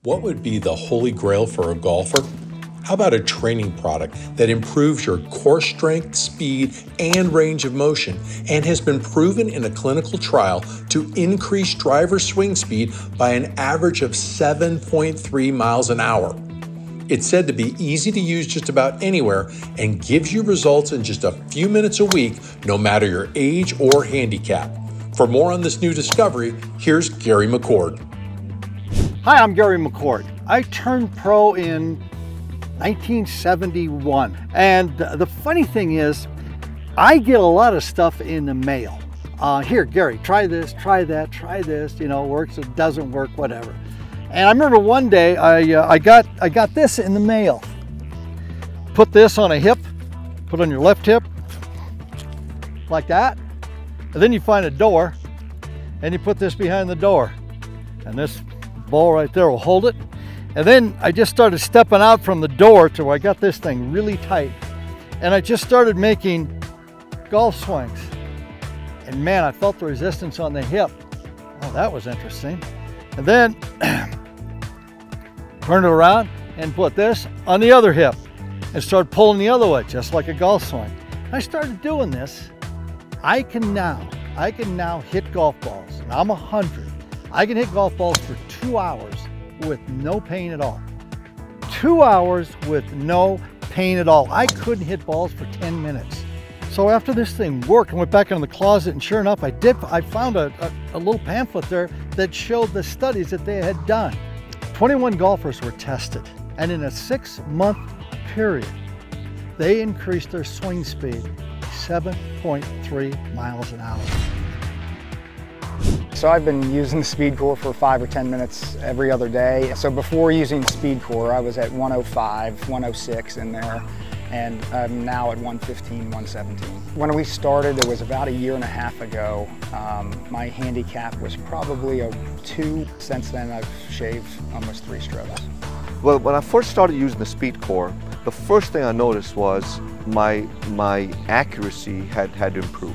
What would be the holy grail for a golfer? How about a training product that improves your core strength, speed, and range of motion, and has been proven in a clinical trial to increase driver swing speed by an average of 7.3 miles an hour? It's said to be easy to use just about anywhere and gives you results in just a few minutes a week, no matter your age or handicap. For more on this new discovery, here's Gary McCord. Hi, I'm Gary McCord. I turned pro in 1971. And the funny thing is, I get a lot of stuff in the mail. Here, Gary, try this, try that, try this, you know, it works, it doesn't work, whatever. And I remember one day I got this in the mail. Put this on a hip, put on your left hip, like that. And then you find a door, and you put this behind the door. And this ball right there will hold it. And then I just started stepping out from the door to where I got this thing really tight. And I just started making golf swings. And man, I felt the resistance on the hip. Oh, that was interesting. And then turned it around and put this on the other hip and started pulling the other way, just like a golf swing. I started doing this. I can now hit golf balls. And I'm 100. I can hit golf balls for 2 hours with no pain at all. 2 hours with no pain at all. I couldn't hit balls for 10 minutes. So after this thing worked, I went back in the closet, and sure enough, I found a little pamphlet there that showed the studies that they had done. 21 golfers were tested, and in a 6-month period, they increased their swing speed 7.3 miles an hour. So I've been using the SpeedCore for 5 or 10 minutes every other day. So before using SpeedCore, I was at 105, 106 in there, and I'm now at 115, 117. When we started, it was about 1.5 years ago. My handicap was probably a 2. Since then, I've shaved almost 3 strokes. Well, when I first started using the SpeedCore, the first thing I noticed was my accuracy had to improve.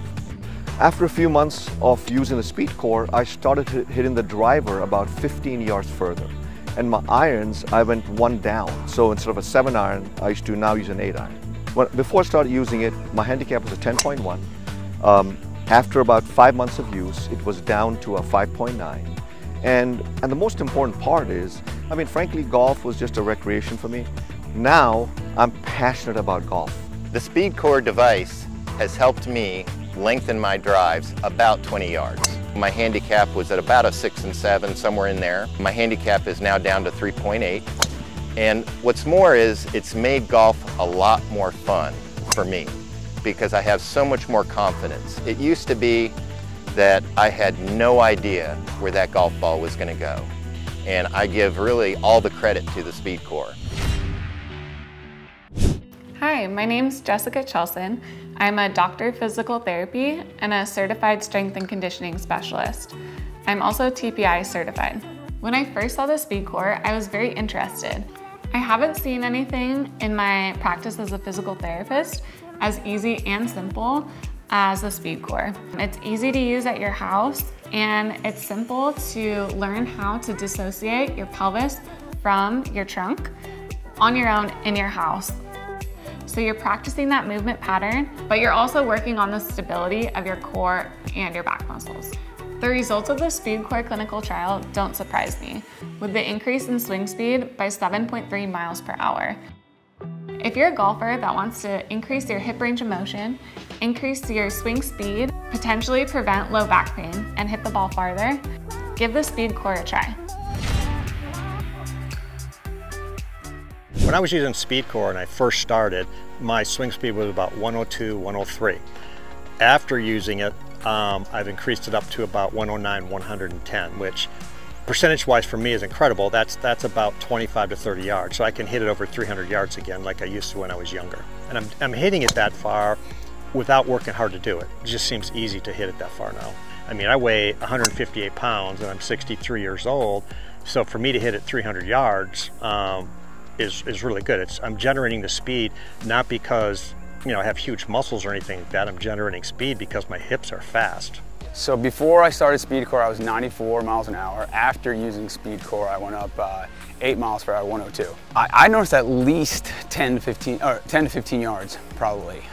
After a few months of using the SpeedCore, I started hitting the driver about 15 yards further. And my irons, I went 1 down. So instead of a 7-iron, I used to now use an 8-iron. Before I started using it, my handicap was a 10.1. After about 5 months of use, it was down to a 5.9. And the most important part is, I mean, frankly, golf was just a recreation for me. Now, I'm passionate about golf. The SpeedCore device has helped me lengthen my drives about 20 yards. My handicap was at about a 6 and 7, somewhere in there. My handicap is now down to 3.8. And what's more is it's made golf a lot more fun for me because I have so much more confidence. It used to be that I had no idea where that golf ball was going to go. And I give really all the credit to the SpeedCore. Hi, my name's Jessica Chelson. I'm a doctor of physical therapy and a certified strength and conditioning specialist. I'm also TPI certified. When I first saw the SpeedCore, I was very interested. I haven't seen anything in my practice as a physical therapist as easy and simple as the SpeedCore. It's easy to use at your house, and it's simple to learn how to dissociate your pelvis from your trunk on your own in your house. So you're practicing that movement pattern, but you're also working on the stability of your core and your back muscles. The results of the SpeedCore clinical trial don't surprise me, with the increase in swing speed by 7.3 miles per hour. If you're a golfer that wants to increase your hip range of motion, increase your swing speed, potentially prevent low back pain, and hit the ball farther, give the SpeedCore a try. When I was using SpeedCore and I first started, my swing speed was about 102, 103. After using it, I've increased it up to about 109, 110, which percentage-wise for me is incredible. That's about 25 to 30 yards, so I can hit it over 300 yards again like I used to when I was younger. And I'm hitting it that far without working hard to do it. It just seems easy to hit it that far now. I mean, I weigh 158 pounds and I'm 63 years old, so for me to hit it 300 yards, is really good. I'm generating the speed not because I have huge muscles or anything like that. I'm generating speed because my hips are fast. So before I started SpeedCore, I was 94 miles an hour. After using SpeedCore, I went up 8 miles per hour, 102. I noticed at least 10 to 15 yards, probably,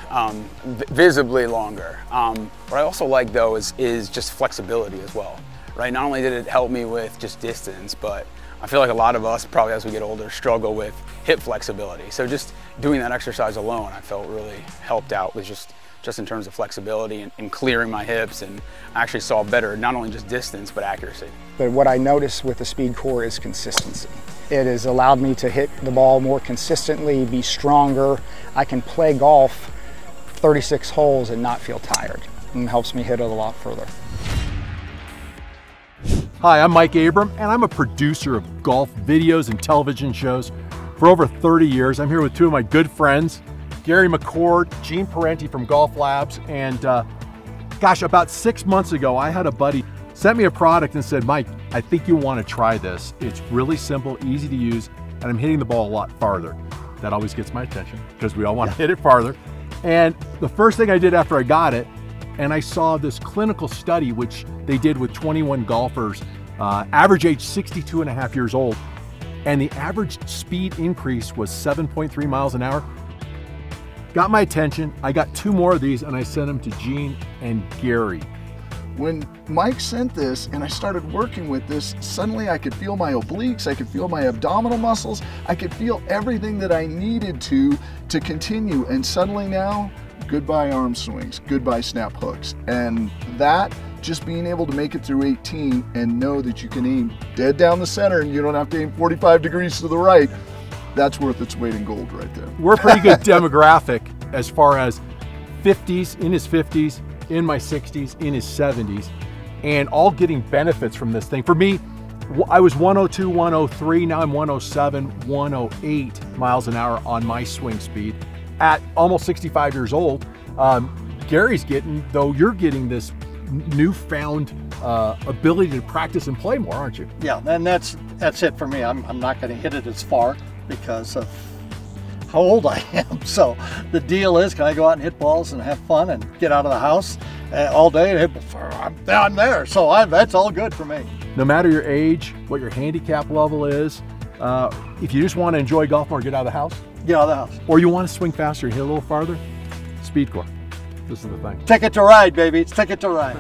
visibly longer. What I also like though is just flexibility as well, right? Not only did it help me with just distance, but I feel like a lot of us, probably as we get older, struggle with hip flexibility. So just doing that exercise alone, I felt really helped out with just in terms of flexibility and clearing my hips, and I actually saw better, not only just distance, but accuracy. But what I noticed with the SpeedCore is consistency. It has allowed me to hit the ball more consistently, be stronger. I can play golf 36 holes and not feel tired, and it helps me hit it a lot further. Hi, I'm Mike Abram, and I'm a producer of golf videos and television shows for over 30 years. I'm here with two of my good friends, Gary McCord, Gene Parenti from Golf Labs, and gosh, about 6 months ago, I had a buddy sent me a product and said, Mike, I think you want to try this. It's really simple, easy to use, and I'm hitting the ball a lot farther. That always gets my attention because we all want to hit it farther. And the first thing I did after I got it, and I saw this clinical study, which they did with 21 golfers, average age 62 and a half years old, and the average speed increase was 7.3 miles an hour. Got my attention. I got 2 more of these and I sent them to Gene and Gary. When Mike sent this and I started working with this, suddenly I could feel my obliques, I could feel my abdominal muscles, I could feel everything that I needed to continue. And suddenly now, goodbye arm swings, goodbye snap hooks. And that, just being able to make it through 18 and know that you can aim dead down the center and you don't have to aim 45 degrees to the right, that's worth its weight in gold right there. We're a pretty good demographic as far as 50s, in his 50s, in my 60s, in his 70s, and all getting benefits from this thing. For me, I was 102, 103, now I'm 107, 108 miles an hour on my swing speed at almost 65 years old. Gary's getting, though you're getting this newfound ability to practice and play more, aren't you? Yeah, and that's it for me. I'm not going to hit it as far because of how old I am. So the deal is, can I go out and hit balls and have fun and get out of the house all day and hit? I'm there, so that's all good for me. No matter your age, what your handicap level is, if you just want to enjoy golf more, get out of the house. Get out of the house. Or you want to swing faster and hit a little farther, SpeedCore. This is the thing. Ticket to ride, baby. It's ticket to ride.